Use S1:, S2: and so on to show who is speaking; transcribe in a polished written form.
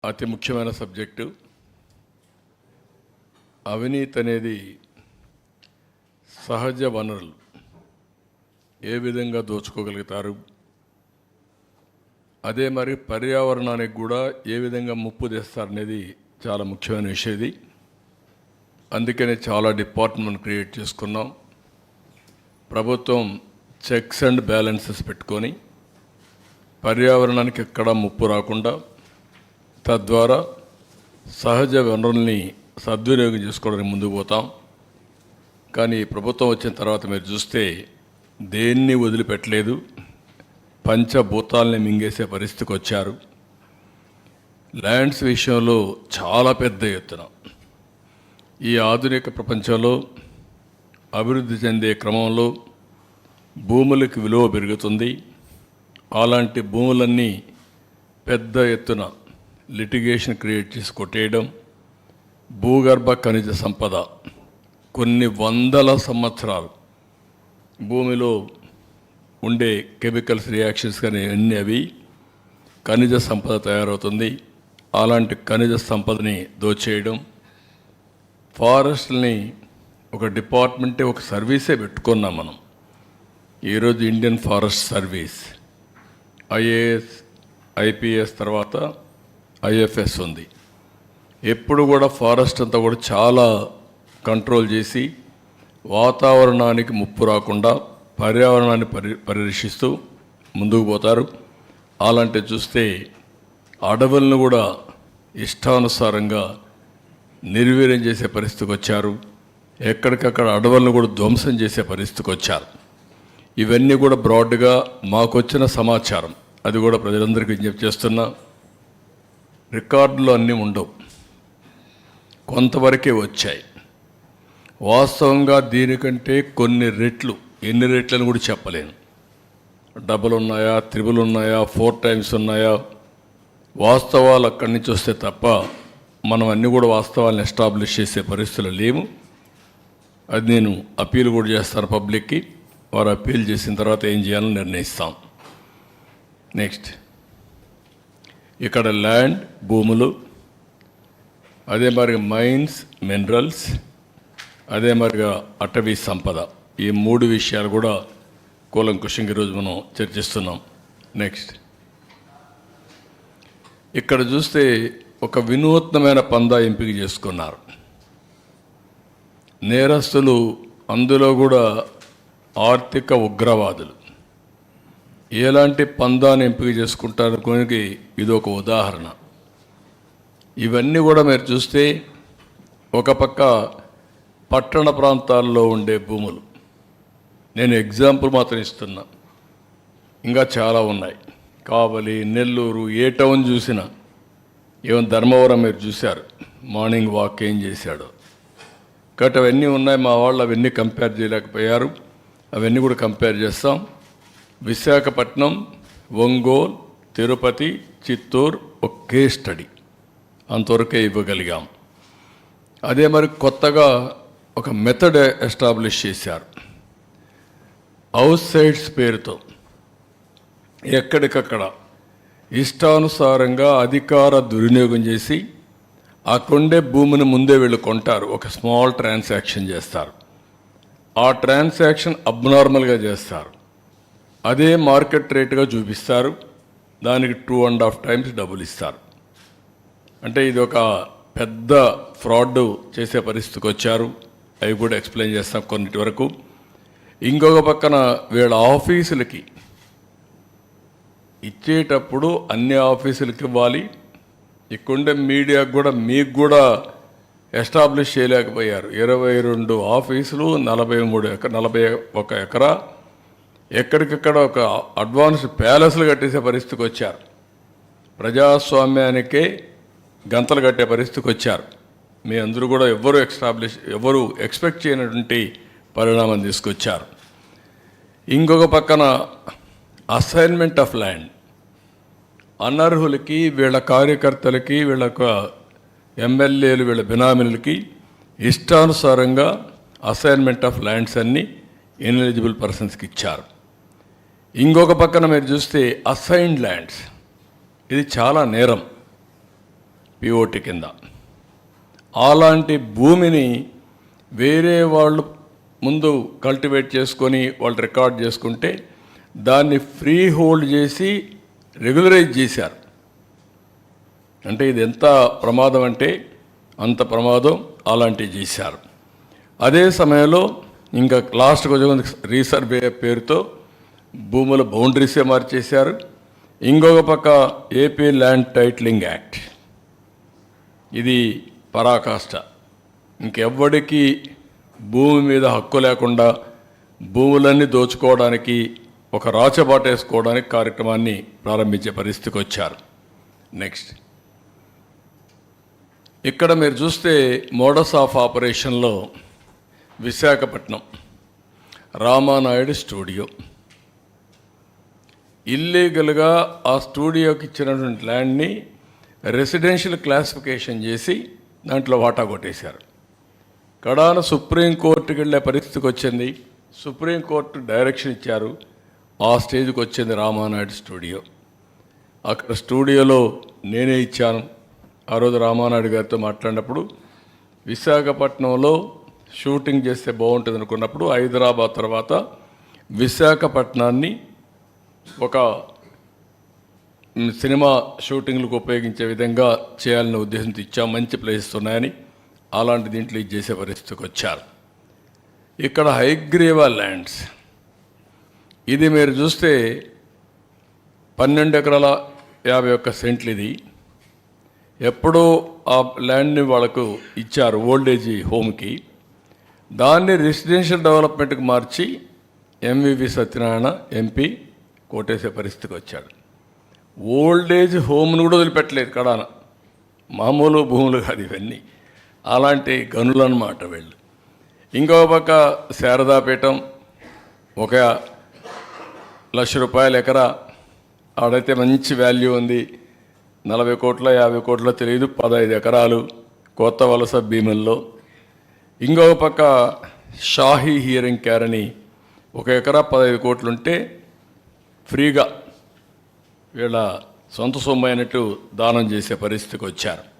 S1: అతి ముఖ్యమైన సబ్జెక్టు. అవినీతి అనేది సహజ వనరులు ఏ విధంగా దోచుకోగలుగుతారు, అదే మరి పర్యావరణానికి కూడా ఏ విధంగా ముప్పు తెస్తారనేది చాలా ముఖ్యమైన విషయం ఇది. అందుకనే చాలా డిపార్ట్మెంట్ క్రియేట్ చేసుకున్నాం. ప్రభుత్వం చెక్స్ అండ్ బ్యాలెన్సెస్ పెట్టుకొని పర్యావరణానికి ఎక్కడా ముప్పు రాకుండా తద్వారా సహజ వనరుల్ని సద్వినియోగం చేసుకోవడానికి ముందుకు పోతాం. కానీ ప్రభుత్వం వచ్చిన తర్వాత మీరు చూస్తే దేన్ని వదిలిపెట్టలేదు, పంచభూతాలని మింగేసే పరిస్థితికి వచ్చారు. ల్యాండ్స్ విషయంలో చాలా పెద్ద ఎత్తున ఈ ఆధునిక ప్రపంచంలో అభివృద్ధి చెందే క్రమంలో భూములకు విలువ పెరుగుతుంది. అలాంటి భూములన్నీ పెద్ద ఎత్తున లిటిగేషన్ క్రియేట్ చేసి కొట్టేయడం, భూగర్భ ఖనిజ సంపద కొన్ని వందల సంవత్సరాలు భూమిలో ఉండే కెమికల్స్ రియాక్షన్స్ కానీ అన్నీ అవి ఖనిజ సంపద తయారవుతుంది. అలాంటి ఖనిజ సంపదని దోచేయడం, ఫారెస్ట్ని ఒక డిపార్ట్మెంటే ఒక సర్వీసే పెట్టుకున్నాం మనం. ఈరోజు Indian forest service, IAS IPS తర్వాత ఐఎఫ్ఎస్ ఉంది. ఎప్పుడు కూడా ఫారెస్ట్ అంతా కూడా చాలా కంట్రోల్ చేసి వాతావరణానికి ముప్పు రాకుండా పర్యావరణాన్ని పరిరక్షిస్తూ ముందుకు పోతారు. అలాంటి చూస్తే అడవులను కూడా ఇష్టానుసారంగా నిర్వీర్యం చేసే పరిస్థితికి వచ్చారు. ఎక్కడికక్కడ అడవులను కూడా ధ్వంసం చేసే పరిస్థితికి వచ్చారు. ఇవన్నీ కూడా బ్రాడ్గా మాకు వచ్చిన సమాచారం, అది కూడా ప్రజలందరికీ విజ్ఞప్తి చేస్తున్నా. రికార్డులు అన్నీ ఉండవు, కొంతవరకే వచ్చాయి. వాస్తవంగా దీనికంటే కొన్ని రెట్లు, ఎన్ని రెట్లని కూడా చెప్పలేను. డబుల్ ఉన్నాయా, త్రిబుల్ ఉన్నాయా, 4 times ఉన్నాయా, వాస్తవాలు అక్కడి నుంచి వస్తే తప్ప మనం అన్నీ కూడా వాస్తవాలను ఎస్టాబ్లిష్ చేసే పరిస్థితులు లేవు. అది నేను అప్పీల్ కూడా చేస్తాను పబ్లిక్కి. వారు అప్పీల్ చేసిన తర్వాత ఏం చేయాలని నిర్ణయిస్తాం. నెక్స్ట్, ఇక్కడ ల్యాండ్ భూములు, అదే మరిగా మైన్స్ మినరల్స్, అదే మరిగా అటవీ సంపద, ఈ 3 విషయాలు కూడా కూలంకుషంగా ఈరోజు మనం చర్చిస్తున్నాం. నెక్స్ట్, ఇక్కడ చూస్తే ఒక వినూత్నమైన పందా ఎంపిక చేసుకున్నారు నేరస్తులు. అందులో కూడా ఆర్థిక ఉగ్రవాదులు ఎలాంటి పందాన్ని ఎంపిక చేసుకుంటారు కొనికి ఇది ఒక ఉదాహరణ. ఇవన్నీ కూడా మీరు చూస్తే ఒక పక్క పట్టణ ప్రాంతాల్లో ఉండే భూములు, నేను ఎగ్జాంపుల్ మాత్రం ఇస్తున్నా, ఇంకా చాలా ఉన్నాయి. కావలి, నెల్లూరు, ఏ టౌన్ చూసినా, ఈవెన్ ధర్మవరం మీరు చూశారు, మార్నింగ్ వాక్ ఏం చేశాడు. కాబట్టి అవన్నీ ఉన్నాయి. మా వాళ్ళు అవన్నీ కంపేర్ చేయలేకపోయారు, అవన్నీ కూడా కంపేర్ చేస్తాం. విశాఖపట్నం, ఒంగోలు, తిరుపతి, చిత్తూరు ఒక కేస్ స్టడీ, అంతవరకే ఇవ్వగలిగాం. అదే మరి కొత్తగా ఒక మెథడ్ ఎస్టాబ్లిష్ చేశారు. హౌస్ సైట్స్ పేరుతో ఎక్కడికక్కడ ఇష్టానుసారంగా అధికార దుర్వినియోగం చేసి ఆ కొండే భూమిని ముందే వీళ్ళు కొంటారు. ఒక స్మాల్ ట్రాన్సాక్షన్ చేస్తారు. ఆ ట్రాన్సాక్షన్ అబ్నార్మల్గా చేస్తారు. అదే మార్కెట్ రేటుగా చూపిస్తారు. దానికి 2.5 times డబ్బులు ఇస్తారు. అంటే ఇది ఒక పెద్ద ఫ్రాడ్ చేసే పరిస్థితికి వచ్చారు. అవి కూడా ఎక్స్ప్లెయిన్ చేస్తాం కొన్నిటి వరకు. ఇంకొక పక్కన వీళ్ళ ఆఫీసులకి ఇచ్చేటప్పుడు అన్ని ఆఫీసులకి ఇవ్వాలి. ఇక్కడుండే మీడియాకు కూడా మీకు కూడా ఎస్టాబ్లిష్ చేయలేకపోయారు. 22 ఆఫీసులు, 41 ఎకరా, ఎక్కడికక్కడ ఒక అడ్వాన్స్డ్ ప్యాలెస్లు కట్టేసే పరిస్థితికి వచ్చారు. ప్రజాస్వామ్యానికే గంతలు కట్టే పరిస్థితికి వచ్చారు. మీ అందరూ కూడా ఎవరు ఎక్స్పెక్ట్ చేయనటువంటి పరిణామం తీసుకొచ్చారు. ఇంకొక పక్కన అసైన్మెంట్ ఆఫ్ ల్యాండ్, అనర్హులకి, వీళ్ళ కార్యకర్తలకి, వీళ్ళ ఎమ్మెల్యేలు, వీళ్ళ బినామీలకి ఇష్టానుసారంగా అసైన్మెంట్ ఆఫ్ ల్యాండ్స్ అన్నీ ఇన్ఎలిజిబుల్ పర్సన్స్కి ఇచ్చారు. ఇంకొక పక్కన మీరు చూస్తే అసైన్డ్ ల్యాండ్స్, ఇది చాలా నేరం. పిఓటి కింద. అలాంటి భూమిని వేరే వాళ్ళు ముందు కల్టివేట్ చేసుకొని వాళ్ళు రికార్డ్ చేసుకుంటే దాన్ని ఫ్రీ హోల్డ్ చేసి రెగ్యులరైజ్ చేశారు. అంటే ఇది ఎంత ప్రమాదం అంటే అంత ప్రమాదం, అలాంటివి చేశారు. అదే సమయంలో ఇంకా లాస్ట్కి వచ్చే రీసర్వే పేరుతో భూముల బౌండరీసే మార్చేశారు. ఇంకొక పక్క ఏపీ ల్యాండ్ టైటిలింగ్ యాక్ట్, ఇది పరాకాష్ట. ఇంకెవ్వడికి భూమి మీద హక్కు లేకుండా భూములన్నీ దోచుకోవడానికి, ఒక రాచబాట వేసుకోవడానికి కార్యక్రమాన్ని ప్రారంభించే పరిస్థితికి వచ్చారు. నెక్స్ట్, ఇక్కడ మీరు చూస్తే మోడస్ ఆఫ్ ఆపరేషన్లో విశాఖపట్నం రామానాయుడు స్టూడియో, ఇల్లీగల్గా ఆ స్టూడియోకి ఇచ్చినటువంటి ల్యాండ్ని రెసిడెన్షియల్ క్లాసిఫికేషన్ చేసి దాంట్లో వాటా కొట్టేశారు. కడాన సుప్రీంకోర్టుకి వెళ్ళే పరిస్థితికి వచ్చింది. సుప్రీంకోర్టు డైరెక్షన్ ఇచ్చారు. ఆ స్టేజ్కి వచ్చింది రామానాయుడు స్టూడియో. అక్కడ స్టూడియోలో నేనే ఇచ్చాను. ఆ రోజు రామానాయుడు గారితో మాట్లాడినప్పుడు విశాఖపట్నంలో షూటింగ్ చేస్తే బాగుంటుంది అనుకున్నప్పుడు హైదరాబాద్ తర్వాత విశాఖపట్నాన్ని ఒక సినిమా షూటింగ్లకు ఉపయోగించే విధంగా చేయాలనే ఉద్దేశంతో ఇచ్చాం. మంచి ప్లేసెస్ ఉన్నాయని అలాంటి దీంట్లో ఇది చేసే పరిస్థితికి వచ్చారు. ఇక్కడ హైగ్రీవా ల్యాండ్స్, ఇది మీరు చూస్తే 12 ఎకరాల 51 సెంట్లు. ఇది ఎప్పుడో ఆ ల్యాండ్ని వాళ్ళకు ఇచ్చారు ఓల్డేజ్ హోమ్కి. దాన్ని రెసిడెన్షియల్ డెవలప్మెంట్కి మార్చి ఎంవివి సత్యనారాయణ ఎంపీ కోటేసే పరిస్థితికి వచ్చాడు. ఓల్డేజ్ హోమ్ను కూడా వదిలిపెట్టలేదు కడాన. మామూలు భూములు కాదు ఇవన్నీ, అలాంటి గనులు అన్నమాట వీళ్ళు. ఇంకో పక్క శారదాపీఠం, 1,00,000 రూపాయల ఎకరా, ఆడైతే మంచి వాల్యూ ఉంది. 40 కోట్ల 50 కోట్ల తెలియదు, 15 ఎకరాలు కొత్త వలస భీముల్లో. ఇంకొక పక్క షాహీ హియరింగ్ కేర్ అని 1 ఎకరా 15 కోట్లుంటే ఫ్రీగా వీళ్ళ సొంత సొమ్ము అయినట్టు దానం చేసే పరిస్థితికి వచ్చారు.